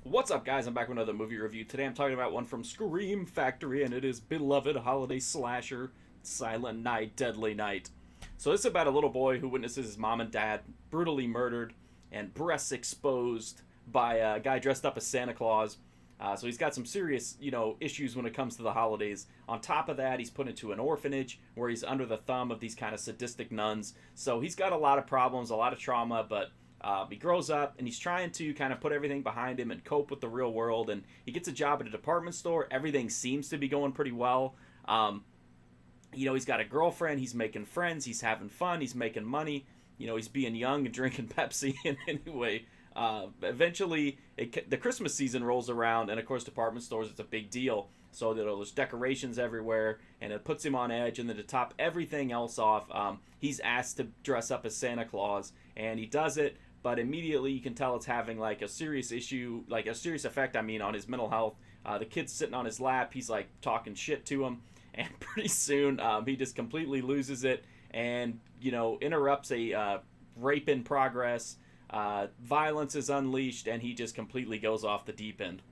What's up, guys? I'm back with another movie review. Today I'm talking about one from Scream Factory, and it is beloved holiday slasher Silent Night, Deadly Night. So this is about a little boy who witnesses his mom and dad brutally murdered and breasts exposed by a guy dressed up as Santa Claus. So he's got some serious, issues when it comes to the holidays. On top of that, he's put into an orphanage where he's under the thumb of these kind of sadistic nuns. So he's got a lot of problems, a lot of trauma, but he grows up and he's trying to kind of put everything behind him and cope with the real world. And he gets a job at a department store. Everything seems to be going pretty well. He's got a girlfriend. He's making friends. He's having fun. He's making money. He's being young and drinking Pepsi. And anyway, eventually the Christmas season rolls around. And of course, department stores, it's a big deal. So there's decorations everywhere, and it puts him on edge. And then to top everything else off, he's asked to dress up as Santa Claus, and he does it. But immediately you can tell it's having like a serious issue, like a serious effect, on his mental health. The kid's sitting on his lap. He's like talking shit to him. And pretty soon he just completely loses it and, interrupts a rape in progress. Violence is unleashed, and he just completely goes off the deep end.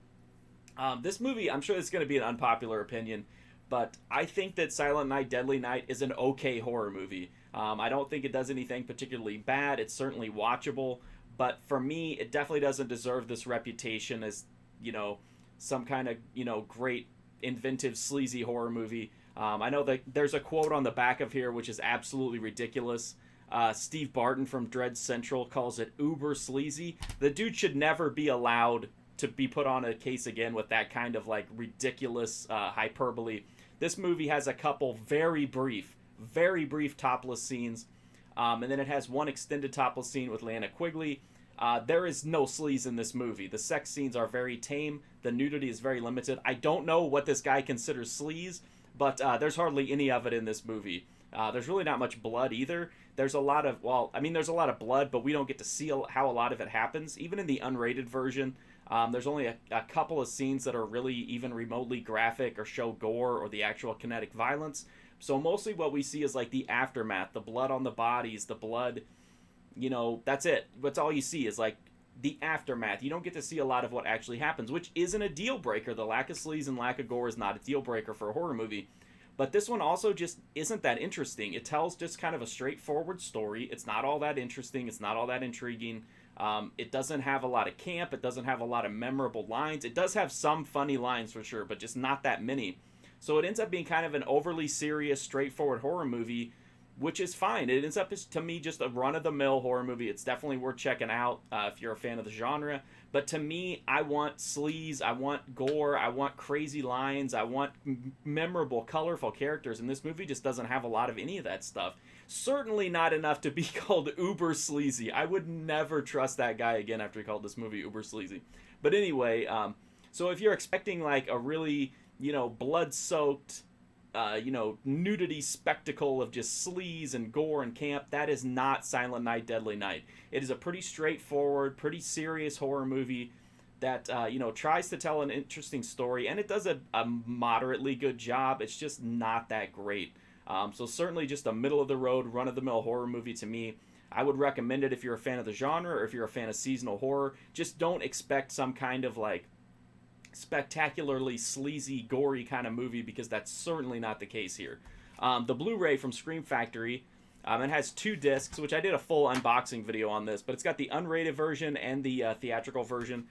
This movie, I'm sure it's going to be an unpopular opinion, but I think that Silent Night, Deadly Night is an okay horror movie. I don't think it does anything particularly bad. It's certainly watchable, but for me, it definitely doesn't deserve this reputation as, some kind of, great, inventive, sleazy horror movie. I know that there's a quote on the back of here which is absolutely ridiculous. Steve Barton from Dread Central calls it uber sleazy. The dude should never be allowed to be put on a case again with that kind of like ridiculous hyperbole. This movie has a couple very brief topless scenes, and then it has one extended topless scene with Lana Quigley. There is no sleaze in this movie. The sex scenes are very tame. The nudity is very limited. I don't know what this guy considers sleaze, but there's hardly any of it in this movie. There's really not much blood either. There's a lot of, there's a lot of blood, but we don't get to see how a lot of it happens. Even in the unrated version, there's only a couple of scenes that are really even remotely graphic or show gore or the actual kinetic violence. So mostly what we see is like the aftermath, the blood on the bodies, the blood, that's it. That's all you see is like the aftermath. You don't get to see a lot of what actually happens, which isn't a deal breaker. The lack of sleaze and lack of gore is not a deal breaker for a horror movie. But this one also just isn't that interesting. It tells just kind of a straightforward story. It's not all that interesting. It's not all that intriguing. It doesn't have a lot of camp. It doesn't have a lot of memorable lines. It does have some funny lines for sure, but just not that many. So it ends up being kind of an overly serious, straightforward horror movie, which is fine. It ends up, to me, just a run-of-the-mill horror movie. It's definitely worth checking out if you're a fan of the genre. But to me, I want sleaze, I want gore, I want crazy lines, I want memorable, colorful characters, and this movie just doesn't have a lot of any of that stuff. Certainly not enough to be called uber sleazy. I would never trust that guy again after he called this movie uber sleazy. But anyway, so if you're expecting like a really, blood-soaked, nudity spectacle of just sleaze and gore and camp, that is not Silent Night, Deadly Night. It is a pretty straightforward, pretty serious horror movie that, tries to tell an interesting story, and it does a moderately good job. It's just not that great. So certainly just a middle-of-the-road, run-of-the-mill horror movie to me. I would recommend it if you're a fan of the genre or if you're a fan of seasonal horror. Just don't expect some kind of, like, spectacularly sleazy, gory kind of movie, because that's certainly not the case here. The Blu-ray from Scream Factory, it has 2 discs, which I did a full unboxing video on this, but it's got the unrated version and the theatrical version.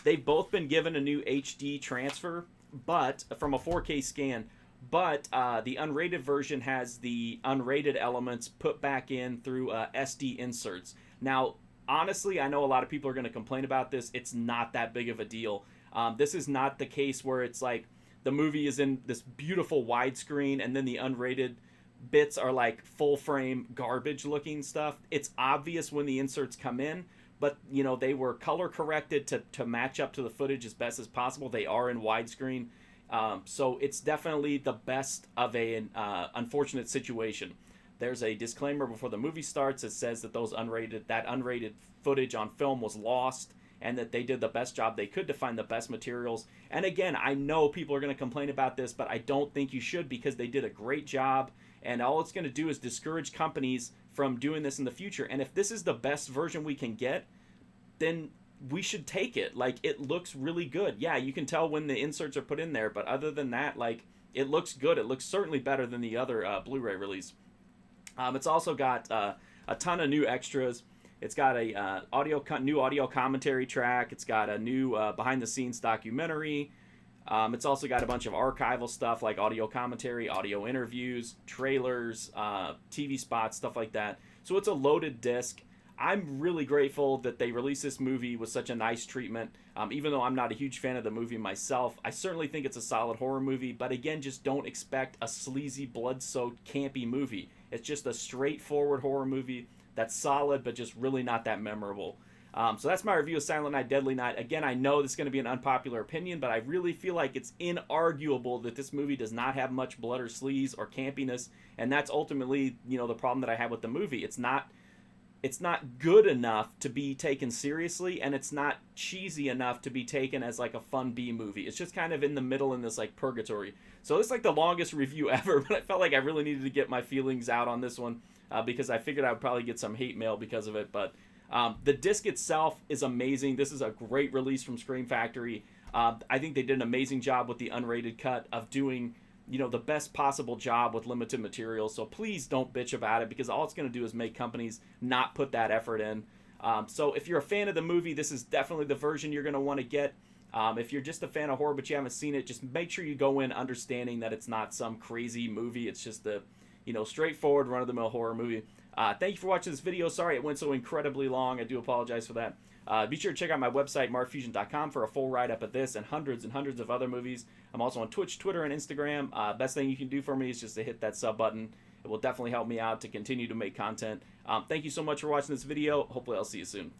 They've both been given a new HD transfer, but from a 4K scan, but the unrated version has the unrated elements put back in through SD inserts. Now, honestly, I know a lot of people are going to complain about this. It's not that big of a deal. This is not the case where it's like the movie is in this beautiful widescreen and then the unrated bits are like full frame garbage looking stuff. It's obvious when the inserts come in, but they were color corrected to match up to the footage as best as possible. They are in widescreen. So it's definitely the best of an unfortunate situation. There's a disclaimer before the movie starts. It says that that unrated footage on film was lost, and that they did the best job they could to find the best materials. And again, I know people are going to complain about this, but I don't think you should, because they did a great job, and all it's going to do is discourage companies from doing this in the future. And if this is the best version we can get, then we should take it. Like, it looks really good. Yeah, you can tell when the inserts are put in there, but other than that, like, it looks good. It looks certainly better than the other Blu-ray release. It's also got a ton of new extras. It's got a new audio commentary track. It's got a new behind-the-scenes documentary. It's also got a bunch of archival stuff like audio commentary, audio interviews, trailers, TV spots, stuff like that. So it's a loaded disc. I'm really grateful that they released this movie with such a nice treatment. Even though I'm not a huge fan of the movie myself, I certainly think it's a solid horror movie. But again, just don't expect a sleazy, blood-soaked, campy movie. It's just a straightforward horror movie that's solid, but just really not that memorable. So that's my review of Silent Night, Deadly Night. Again, I know this is going to be an unpopular opinion, but I really feel like it's inarguable that this movie does not have much blood or sleaze or campiness, and that's ultimately, you know, the problem that I have with the movie. It's not good enough to be taken seriously, and it's not cheesy enough to be taken as like a fun B movie. It's just kind of in the middle in this like purgatory. So this is like the longest review ever, but I felt like I really needed to get my feelings out on this one because I figured I would probably get some hate mail because of it, but the disc itself is amazing. This is a great release from Scream Factory. I think they did an amazing job with the unrated cut of doing, you know, the best possible job with limited materials. So please don't bitch about it, because all it's going to do is make companies not put that effort in. So if you're a fan of the movie, this is definitely the version you're going to want to get. If you're just a fan of horror but you haven't seen it, just make sure you go in understanding that it's not some crazy movie. It's just a, you know, straightforward run-of-the-mill horror movie. Thank you for watching this video. Sorry it went so incredibly long. I do apologize for that. Be sure to check out my website, markfusion.com, for a full write-up of this and hundreds of other movies. I'm also on Twitch, Twitter, and Instagram. Best thing you can do for me is just to hit that sub button. It will definitely help me out to continue to make content. Thank you so much for watching this video. Hopefully I'll see you soon.